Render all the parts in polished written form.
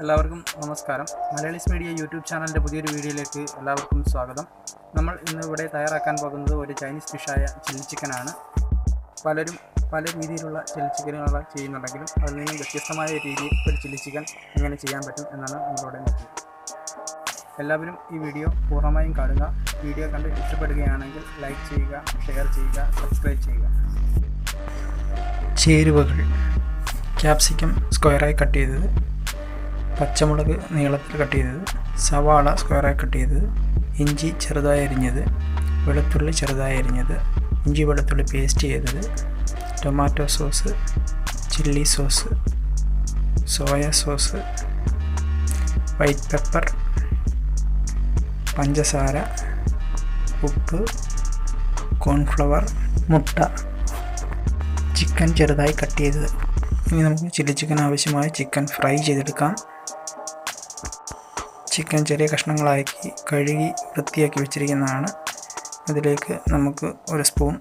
എല്ലാവർക്കും നമസ്കാരം. Malayalees media YouTube ചാനലിൻ്റെ പുതിയൊരു വീഡിയോയിലേക്ക് എല്ലാവർക്കും സ്വാഗതം. നമ്മൾ ഇന്ന് ഇവിടെ തയ്യാറാക്കാൻ പോകുന്നത് ഒരു ചൈനീസ് ഡിഷായ ചില്ലി ചിക്കനാണ്. പലരും പല രീതിയിലുള്ള ചില്ലി ചിക്കനുകൾ ചെയ്യുന്നുണ്ടെങ്കിലും അതിൽ നിന്നും വ്യത്യസ്തമായ രീതിയിൽ ഒരു ചില്ലി ചിക്കൻ എങ്ങനെ ചെയ്യാൻ പറ്റും എന്നാണ് നമ്മളിവിടെ നോക്കുന്നത്. എല്ലാവരും ഈ വീഡിയോ പൂർണ്ണമായും കാണുക. വീഡിയോ കണ്ട് ഇഷ്ടപ്പെടുകയാണെങ്കിൽ ലൈക്ക് ചെയ്യുക, ഷെയർ ചെയ്യുക, സബ്സ്ക്രൈബ് ചെയ്യുക. ചേരുവകൾ: ക്യാപ്സിക്കം സ്ക്വയറായി കട്ട് ചെയ്തത്, പച്ചമുളക് നീളത്തിൽ കട്ട് ചെയ്തത്, സവാള സ്ക്വയറായി കട്ട് ചെയ്തത്, ഇഞ്ചി ചെറുതായി അരിഞ്ഞത്, വെളുത്തുള്ളി ചെറുതായി അരിഞ്ഞത്, ഇഞ്ചി വെളുത്തുള്ളി പേസ്റ്റ് ചെയ്തത്, tomato sauce, chilli sauce, soya sauce, white pepper, പഞ്ചസാര, ഉപ്പ്, കോൺഫ്ലവർ, മുട്ട, ചിക്കൻ ചെറുതായി കട്ട് ചെയ്തത്. ഇനി നമുക്ക് ചില്ലി ചിക്കൻ ആവശ്യമായ ചിക്കൻ ഫ്രൈ ചെയ്തെടുക്കാം. ചിക്കൻ ചെറിയ കഷ്ണങ്ങളാക്കി കഴുകി വൃത്തിയാക്കി വെച്ചിരിക്കുന്നതാണ്. അതിലേക്ക് നമുക്ക് ഒരു സ്പൂൺ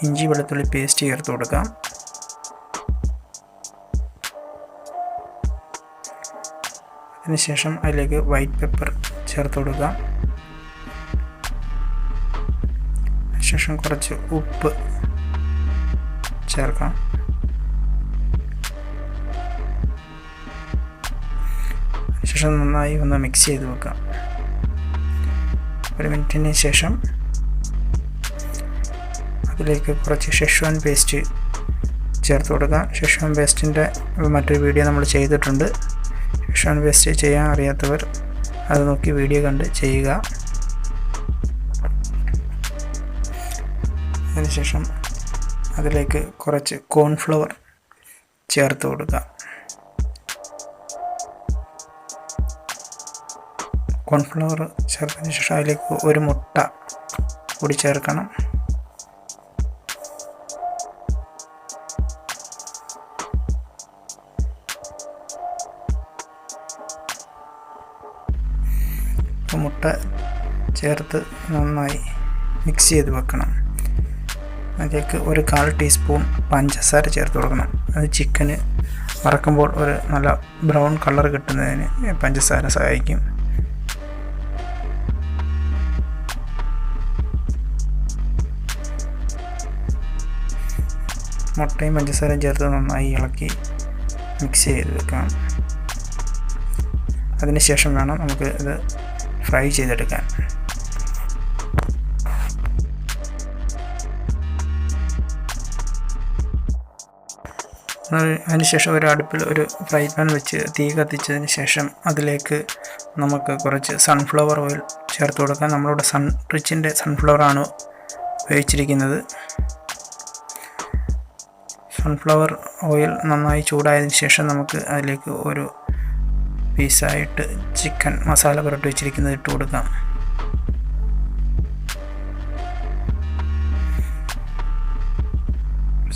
ഇഞ്ചി വെളുത്തുള്ളി പേസ്റ്റ് ചേർത്ത് കൊടുക്കാം. അതിനുശേഷം അതിലേക്ക് വൈറ്റ് പെപ്പർ ചേർത്ത് കൊടുക്കാം. അതിനുശേഷം കുറച്ച് ഉപ്പ് ചേർക്കാം. ശേഷം നന്നായി ഒന്ന് മിക്സ് ചെയ്ത് വെക്കാം. ഒരു മിനിറ്റിന് ശേഷം അതിലേക്ക് കുറച്ച് ഷെഷ്വാൻ പേസ്റ്റ് ചേർത്ത് കൊടുക്കാം. ഷെഷ്വാൻ പേസ്റ്റിൻ്റെ മറ്റൊരു വീഡിയോ നമ്മൾ ചെയ്തിട്ടുണ്ട്. ഷെഷ്വാൻ പേസ്റ്റ് ചെയ്യാൻ അറിയാത്തവർ അത് നോക്കി വീഡിയോ കണ്ട് ചെയ്യുക. അതിനുശേഷം അതിലേക്ക് കുറച്ച് കോൺഫ്ലവർ ചേർത്ത് കൊടുക്കാം. കോൺഫ്ലവർ ചേർത്തതിന് ശേഷം അതിലേക്ക് ഒരു മുട്ട കൂടി ചേർക്കണം. മുട്ട ചേർത്ത് നന്നായി മിക്സ് ചെയ്ത് വെക്കണം. അതിലേക്ക് ഒരു 1/4 ടീസ്പൂൺ പഞ്ചസാര ചേർത്ത് കൊടുക്കണം. അത് ചിക്കന് വറക്കുമ്പോൾ ഒരു നല്ല ബ്രൗൺ കളർ കിട്ടുന്നതിന് പഞ്ചസാര സഹായിക്കും. മുട്ടയും പഞ്ചസാരയും ചേർത്ത് നന്നായി ഇളക്കി മിക്സ് ചെയ്ത് വെക്കാം. അതിനുശേഷം വേണം നമുക്ക് ഇത് ഫ്രൈ ചെയ്തെടുക്കാൻ. അതിനുശേഷം ഒരു അടുപ്പിൽ ഒരു ഫ്രൈ പാൻ വെച്ച് തീ കത്തിച്ചതിന് ശേഷം അതിലേക്ക് നമുക്ക് കുറച്ച് സൺഫ്ലവർ ഓയിൽ ചേർത്ത് കൊടുക്കാം. നമ്മളിവിടെ റിച്ചിൻ്റെ സൺഫ്ലവറാണ് ഉപയോഗിച്ചിരിക്കുന്നത്. സൺഫ്ലവർ ഓയിൽ നന്നായി ചൂടായതിനു ശേഷം നമുക്ക് അതിലേക്ക് ഒരു പീസായിട്ട് ചിക്കൻ മസാല പുരട്ടി വെച്ചിരിക്കുന്നത് ഇട്ട് കൊടുക്കാം.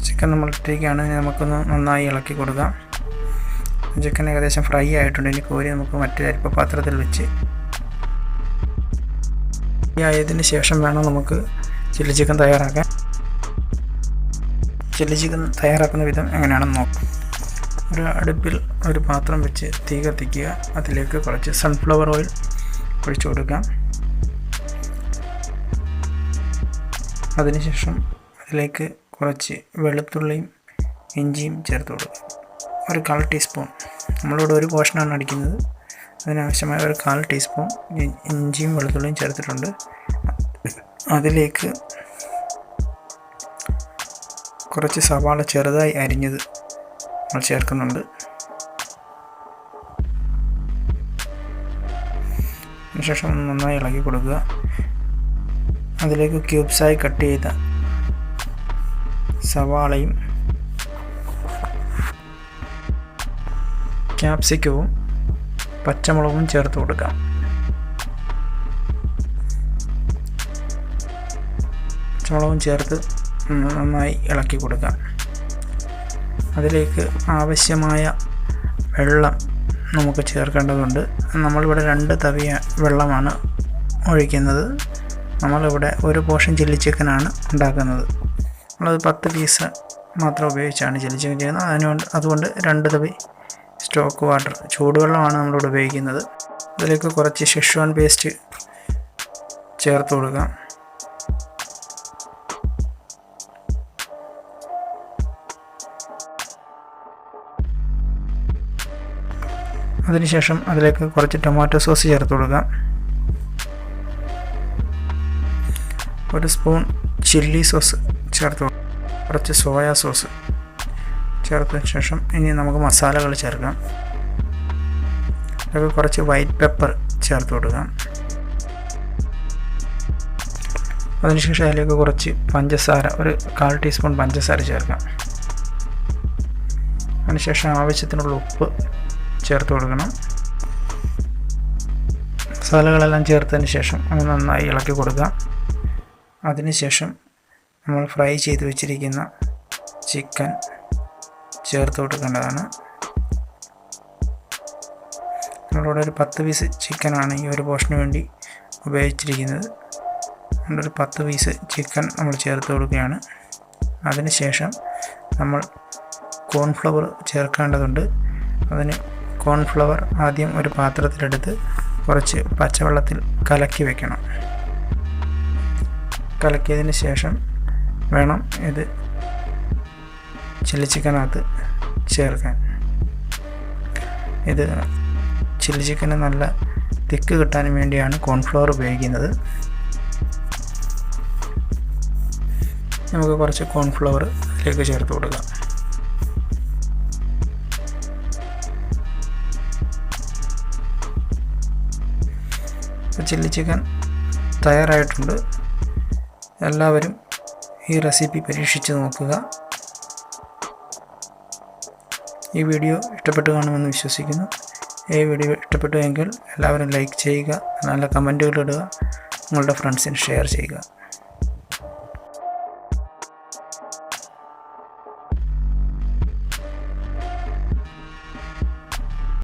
ചിക്കൻ നമ്മൾ ഇട്ടിരിക്കുകയാണ്. നമുക്കൊന്ന് നന്നായി ഇളക്കി കൊടുക്കാം. ചിക്കൻ ഏകദേശം ഫ്രൈ ആയിട്ടുണ്ട്. ഇനി കോരി നമുക്ക് മറ്റൊരു അരിപ്പ പാത്രത്തിൽ വെച്ച് ആയതിന് ശേഷം വേണം നമുക്ക് ചില്ലി ചിക്കൻ തയ്യാറാക്കാൻ. ചില്ലി ചിക്കൻ തയ്യാറാക്കുന്ന വിധം എങ്ങനെയാണെന്ന് നോക്കാം. ഒരു അടുപ്പിൽ ഒരു പാത്രം വെച്ച് തീ കത്തിക്കുക. അതിലേക്ക് കുറച്ച് സൺഫ്ലവർ ഓയിൽ ഒഴിച്ചു കൊടുക്കാം. അതിനുശേഷം അതിലേക്ക് കുറച്ച് വെളുത്തുള്ളിയും ഇഞ്ചിയും ചേർത്ത് കൊടുക്കുക. ഒരു 1/4 ടീസ്പൂൺ, നമ്മളിവിടെ ഒരു പോർഷനാണ് അടിക്കുന്നത്. അതിനാവശ്യമായ ഒരു 1/4 ടീസ്പൂൺ ഇഞ്ചിയും വെളുത്തുള്ളിയും ചേർത്തിട്ടുണ്ട്. അതിലേക്ക് കുറച്ച് സവാള ചെറുതായി അരിഞ്ഞത് നമ്മൾ ചേർക്കുന്നുണ്ട്. അതിനുശേഷം നന്നായി ഇളക്കി കൊടുക്കുക. അതിലേക്ക് ക്യൂബ്സായി കട്ട് ചെയ്ത സവാളയും ക്യാപ്സിക്കവും പച്ചമുളകും ചേർത്ത് കൊടുക്കാം. പച്ചമുളകും ചേർത്ത് നന്നായി ഇളക്കി കൊടുക്കാം. അതിലേക്ക് ആവശ്യമായ വെള്ളം നമുക്ക് ചേർക്കേണ്ടതുണ്ട്. നമ്മളിവിടെ 2 തവി വെള്ളമാണ് ഒഴിക്കുന്നത്. നമ്മളിവിടെ ഒരു പോർഷൻ ചില്ലി ചിക്കനാണ് ഉണ്ടാക്കുന്നത്. നമ്മളത് 10 പീസ് മാത്രം ഉപയോഗിച്ചാണ് ചില്ലി ചിക്കൻ ചെയ്യുന്നത്. അതുകൊണ്ട് 2 തവി സ്റ്റോക്ക് വാട്ടർ, ചൂടുവെള്ളമാണ് നമ്മളിവിടെ ഉപയോഗിക്കുന്നത്. അതിലേക്ക് കുറച്ച് ഷെഷ്വാൻ പേസ്റ്റ് ചേർത്ത് കൊടുക്കാം. അതിനുശേഷം അതിലേക്ക് കുറച്ച് ടൊമാറ്റോ സോസ് ചേർത്ത് കൊടുക്കാം. 1 സ്പൂൺ ചില്ലി സോസ് ചേർത്ത് കൊടുക്കാം. കുറച്ച് സോയാ സോസ് ചേർത്തതിന് ശേഷം ഇനി നമുക്ക് മസാലകൾ ചേർക്കാം. അതിലേക്ക് കുറച്ച് വൈറ്റ് പെപ്പർ ചേർത്ത് കൊടുക്കാം. അതിനുശേഷം അതിലേക്ക് കുറച്ച് പഞ്ചസാര, ഒരു 1/4 ടീസ്പൂൺ പഞ്ചസാര ചേർക്കാം. അതിനുശേഷം ആവശ്യത്തിനുള്ള ഉപ്പ് ചേർത്ത് കൊടുക്കണം. മസാലകളെല്ലാം ചേർത്തതിന് ശേഷം അത് നന്നായി ഇളക്കി കൊടുക്കാം. അതിനുശേഷം നമ്മൾ ഫ്രൈ ചെയ്ത് വെച്ചിരിക്കുന്ന ചിക്കൻ ചേർത്ത് കൊടുക്കേണ്ടതാണ്. നമ്മളിവിടെ ഒരു 10 പീസ് ചിക്കനാണ് ഈ ഒരു പോർഷന് വേണ്ടി ഉപയോഗിച്ചിരിക്കുന്നത്. ഒരു 10 പീസ് ചിക്കൻ നമ്മൾ ചേർത്ത് കൊടുക്കുകയാണ്. അതിനുശേഷം നമ്മൾ കോൺഫ്ലവർ ചേർക്കേണ്ടതുണ്ട്. അതിന് കോൺഫ്ലവർ ആദ്യം ഒരു പാത്രത്തിലെടുത്ത് കുറച്ച് പച്ചവെള്ളത്തിൽ കലക്കി വെക്കണം. കലക്കിയതിന് ശേഷം വേണം ഇത് ചില്ലി ചിക്കനകത്ത് ചേർക്കാൻ. ഇത് ചില്ലി ചിക്കന് നല്ല തിക്ക് കിട്ടാൻ വേണ്ടിയാണ് കോൺഫ്ലവർ ഉപയോഗിക്കുന്നത്. നമുക്ക് കുറച്ച് കോൺഫ്ലവർ അതിലേക്ക് ചേർത്ത് കൊടുക്കാം. ചില്ലി ചിക്കൻ തയ്യാറായിട്ടുണ്ട്. എല്ലാവരും ഈ റെസിപ്പി പരീക്ഷിച്ച് നോക്കുക. ഈ വീഡിയോ ഇഷ്ടപ്പെട്ടു കാണുമെന്ന് വിശ്വസിക്കുന്നു. ഈ വീഡിയോ ഇഷ്ടപ്പെട്ടു എങ്കിൽ എല്ലാവരും ലൈക്ക് ചെയ്യുക, നല്ല കമൻറ്റുകൾ ഇടുക, നിങ്ങളുടെ ഫ്രണ്ട്സിന് ഷെയർ ചെയ്യുക.